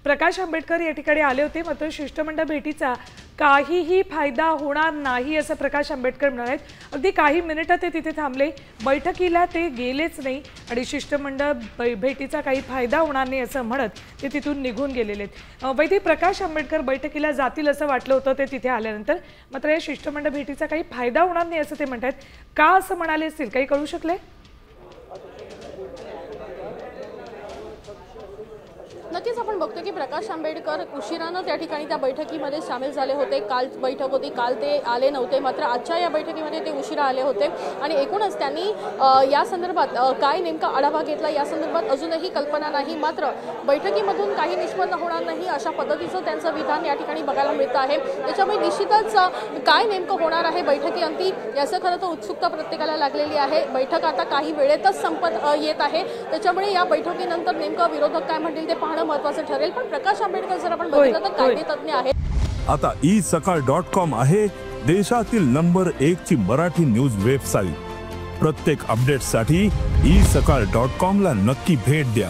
प्रकाश आंबेडकर या ठिकाणी आले होते, मात्र शिष्टमंडळ भेटीचा काहीही फायदा होणार नाही असं प्रकाश आंबेडकर म्हणाले। अगदी काही मिनिटं ते तिथे थांबले, बैठकीला ते गेलेच नाही आणि शिष्टमंडळ भेटीचा काही फायदा होणार नाही असं म्हणत ते तिथून निघून गेलेले आहेत। वैद्य प्रकाश आंबेडकर बैठकीला जातील असं वाटलं होतं ते तिथे आल्यानंतर, मात्र या शिष्टमंडळ भेटीचा काही फायदा होणार नाही असं ते म्हणतात। का असं म्हणाले असतील, काही कळू शकले? नक्कीच आपण बघतो की प्रकाश आंबेडकर उशिरानं त्या ठिकाणी त्या बैठकीमध्ये सामील झाले होते। काल बैठक होती, काल ते आले नव्हते, मात्र आजच्या या बैठकीमध्ये ते उशिरा आले होते आणि एकूणच त्यांनी या संदर्भात काय नेमका आढावा घेतला या संदर्भात अजूनही कल्पना नाही। मात्र बैठकीमधून काही निष्पन्न होणार नाही अशा पद्धतीचं त्यांचं विधान या ठिकाणी बघायला मिळतं आहे। त्याच्यामुळे निश्चितच काय नेमकं होणार आहे बैठकीअंती याचं खरं तर उत्सुकता प्रत्येकाला लागलेली आहे। बैठक आता काही वेळेतच संपत येत आहे, त्याच्यामुळे या बैठकीनंतर नेमकं विरोधक काय म्हणतील ते पाहणं महत्त्वाचं ठरेल। पण प्रकाश आंबेडकर जर आपण बघितलं तर कायदेतज्ञ आहेत। आता isakal.com आहे देशातील नंबर 1 ची मराठी न्यूज वेबसाईट। प्रत्येक अपडेटसाठी isakal.com ला नक्की भेट द्या।